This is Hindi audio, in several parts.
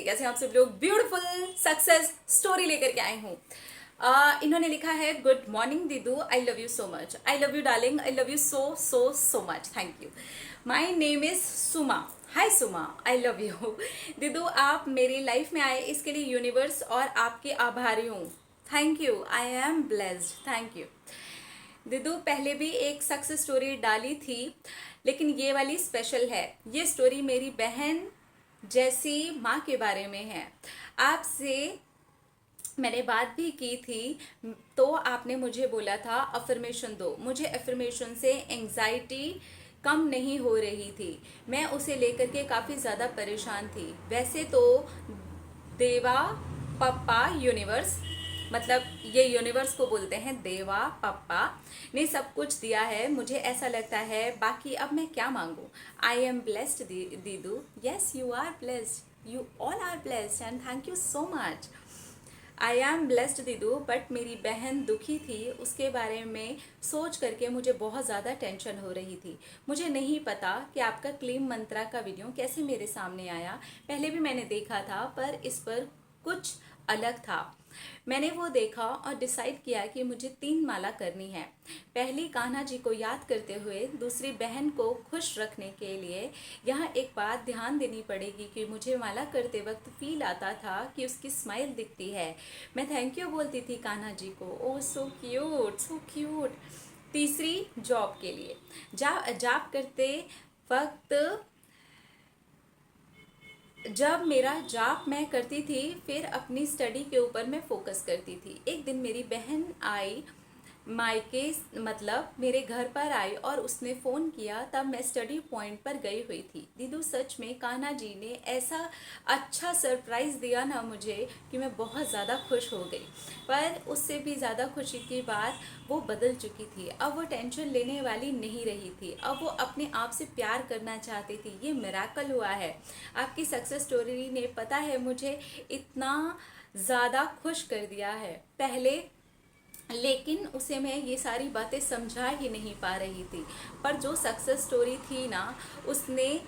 कैसे हैं आप सब लोग। ब्यूटीफुल सक्सेस स्टोरी लेकर के आई हूँ। इन्होंने लिखा है, गुड मॉर्निंग दीदू, I love you so much. I love you darling, I love you so so so much, thank you. My name is Suma. Hi सुमा, आई लव यू। दीदू आप मेरी लाइफ में आए इसके लिए यूनिवर्स और आपके आभारी हूँ। Thank you, I am blessed, thank you. दीदू पहले भी एक सक्सेस स्टोरी डाली थी लेकिन ये वाली स्पेशल है। ये स्टोरी मेरी बहन जैसी माँ के बारे में है। आपसे मैंने बात भी की थी तो आपने मुझे बोला था अफर्मेशन दो। मुझे अफर्मेशन से एंजाइटी कम नहीं हो रही थी। मैं उसे लेकर के काफ़ी ज़्यादा परेशान थी। वैसे तो देवा पप्पा यूनिवर्स, मतलब ये यूनिवर्स को बोलते हैं देवा पप्पा, ने सब कुछ दिया है मुझे ऐसा लगता है। बाकी अब मैं क्या मांगू। आई एम ब्लेस्ड दीदू। Yes you are blessed, you all are blessed and thank you so much. I am blessed दीदू, बट मेरी बहन दुखी थी। उसके बारे में सोच करके मुझे बहुत ज़्यादा टेंशन हो रही थी। मुझे नहीं पता कि आपका क्लीम मंत्रा का वीडियो कैसे मेरे सामने आया। पहले भी मैंने देखा था पर इस पर कुछ अलग था। मैंने वो देखा और डिसाइड किया कि मुझे 3 माला करनी है। पहली कान्हा जी को याद करते हुए, दूसरी बहन को खुश रखने के लिए। यहाँ एक बात ध्यान देनी पड़ेगी कि मुझे माला करते वक्त फील आता था कि उसकी स्माइल दिखती है। मैं थैंक यू बोलती थी कान्हा जी को। ओह सो क्यूट, सो क्यूट। तीसरी जॉब के लिए, जॉब करते वक्त जब मेरा जॉब मैं करती थी फिर अपनी स्टडी के ऊपर मैं फोकस करती थी। एक दिन मेरी बहन आई मायके, मतलब मेरे घर पर आई और उसने फ़ोन किया। तब मैं स्टडी पॉइंट पर गई हुई थी। दीदू सच में कान्हा जी ने ऐसा अच्छा सरप्राइज़ दिया ना मुझे कि मैं बहुत ज़्यादा खुश हो गई। पर उससे भी ज़्यादा खुशी की बात, वो बदल चुकी थी। अब वो टेंशन लेने वाली नहीं रही थी। अब वो अपने आप से प्यार करना चाहती थी। ये मिरेकल हुआ है। आपकी सक्सेस स्टोरी ने पता है मुझे इतना ज़्यादा खुश कर दिया है पहले, लेकिन उसे मैं ये सारी बातें समझा ही नहीं पा रही थी। पर जो सक्सेस स्टोरी थी ना, उसने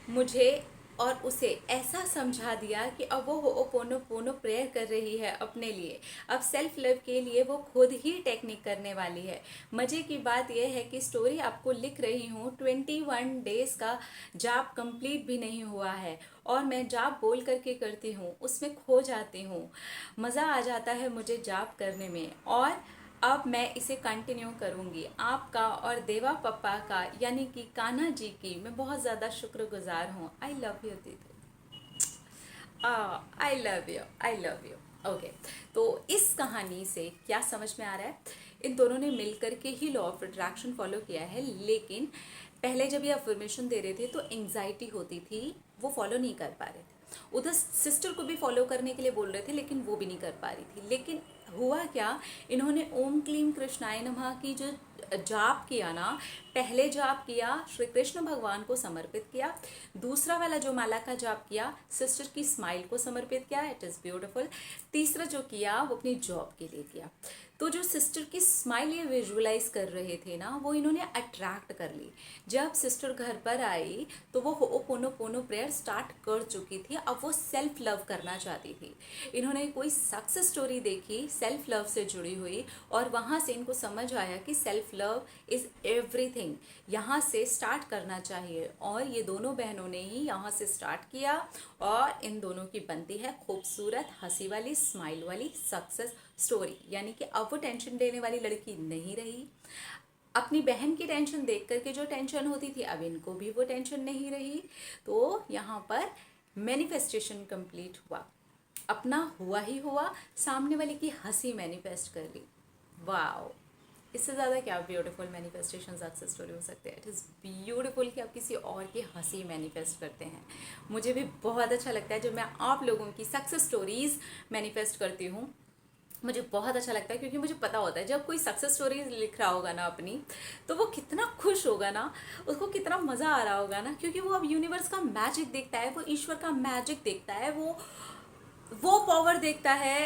मुझे और उसे ऐसा समझा दिया कि अब वो होओपोनोपोनो प्रेयर कर रही है अपने लिए। अब सेल्फ लव के लिए वो खुद ही टेक्निक करने वाली है। मज़े की बात यह है कि स्टोरी आपको लिख रही हूँ, 21 डेज़ का जॉब कंप्लीट भी नहीं हुआ है और मैं जॉब बोल करके करती हूँ, उसमें खो जाती हूँ। मज़ा आ जाता है मुझे जॉब करने में और अब मैं इसे कंटिन्यू करूँगी। आपका और देवा पप्पा का यानी कि कान्हा जी की मैं बहुत ज़्यादा शुक्रगुजार हूँ। आई लव यू दीदी, आई love you, I love you. Okay, तो इस कहानी से क्या समझ में आ रहा है, इन दोनों ने मिलकर के ही लॉ ऑफ अट्रैक्शन फॉलो किया है। लेकिन पहले जब ये अफर्मेशन दे रहे थे तो एंग्जाइटी होती थी, वो फॉलो नहीं कर पा रहे थे। उधर सिस्टर को भी फॉलो करने के लिए बोल रहे थे लेकिन वो भी नहीं कर पा रही थी। लेकिन हुआ क्या, इन्होंने ओम क्लीम कृष्णाय नमः की जो जाप किया ना, पहले जाप किया श्री कृष्ण भगवान को समर्पित किया, दूसरा वाला जो माला का जाप किया सिस्टर की स्माइल को समर्पित किया, इट इज़ ब्यूटीफुल। तीसरा जो किया वो अपनी जॉब के लिए किया। तो जो सिस्टर की स्माइल ये विजुअलाइज कर रहे थे ना, वो इन्होंने अट्रैक्ट कर ली। जब सिस्टर घर पर आई तो वो होओपोनोपोनो प्रेयर स्टार्ट कर चुकी थी। अब वो सेल्फ लव करना चाहती थी। इन्होंने कोई सक्सेस स्टोरी देखी सेल्फ लव से जुड़ी हुई और वहाँ से इनको समझ आया कि सेल्फ लव इज़ एवरीथिंग, यहाँ से स्टार्ट करना चाहिए। और ये दोनों बहनों ने ही यहाँ से स्टार्ट किया और इन दोनों की बनती है खूबसूरत हंसी वाली स्माइल वाली सक्सेस स्टोरी। यानी कि अब वो टेंशन लेने वाली लड़की नहीं रही। अपनी बहन की टेंशन देख करके जो टेंशन होती थी, अब इनको भी वो टेंशन नहीं रही। तो यहाँ पर मैनिफेस्टेशन कंप्लीट हुआ, अपना हुआ ही हुआ, सामने वाले की हंसी मैनिफेस्ट कर ली। वाओ, इससे ज़्यादा क्या ब्यूटीफुल मैनिफेस्टेशन सक्सेस स्टोरी हो सकते हैं। इट इज़ ब्यूटीफुल कि आप किसी और की हंसी मैनिफेस्ट करते हैं। मुझे भी बहुत अच्छा लगता है जब मैं आप लोगों की सक्सेस स्टोरीज़ मैनिफेस्ट करती हूँ। मुझे बहुत अच्छा लगता है क्योंकि मुझे पता होता है जब कोई सक्सेस स्टोरी लिख रहा होगा ना अपनी, तो वो कितना खुश होगा ना, उसको कितना मज़ा आ रहा होगा ना, क्योंकि वो अब यूनिवर्स का मैजिक देखता है, वो ईश्वर का मैजिक देखता है, वो पावर देखता है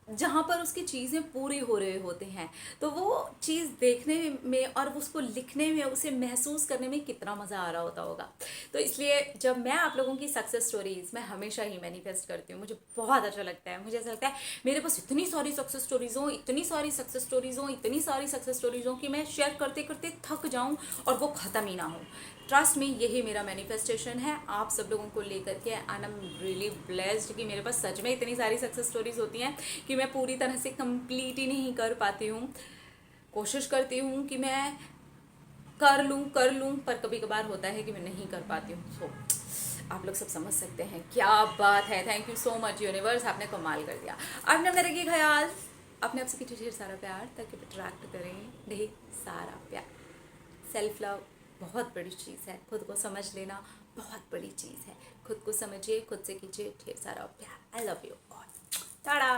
जहाँ पर उसकी चीज़ें पूरी हो रहे होते हैं, तो वो चीज़ देखने में और उसको लिखने में, उसे महसूस करने में कितना मज़ा आ रहा होगा। तो इसलिए जब मैं आप लोगों की सक्सेस स्टोरीज मैं हमेशा ही मैनिफेस्ट करती हूँ, मुझे बहुत अच्छा लगता है। मुझे ऐसा लगता है मेरे पास इतनी सारी सक्सेस स्टोरीज हों, इतनी सारी सक्सेस स्टोरीज हों, इतनी सारी सक्सेस स्टोरीज हों कि मैं शेयर करते करते थक जाऊँ और वो ख़त्म ही ना हो। ट्रस्ट में यही मेरा मैनिफेस्टेशन है आप सब लोगों को लेकर के। And I am really blessed कि मेरे पास सच में इतनी सारी सक्सेस स्टोरीज होती हैं कि मैं पूरी तरह से कंप्लीट ही नहीं कर पाती हूँ। कोशिश करती हूँ कि मैं कर लूँ, पर कभी कभार होता है कि मैं नहीं कर पाती हूँ। सो आप लोग सब समझ सकते हैं। क्या बात है, thank you so much universe, आपने कमाल कर दिया। अपने अपने रखिए ख्याल, अपने आप से कीजिए ढेर सारा प्यार ताकि अट्रैक्ट करें ढेर सारा प्यार। सेल्फ लव बहुत बड़ी चीज़ है, खुद को समझ लेना बहुत बड़ी चीज़ है। खुद को समझिए, खुद से कीजिए ढेर सारा प्यार। आई लव यू ऑल। टाटा।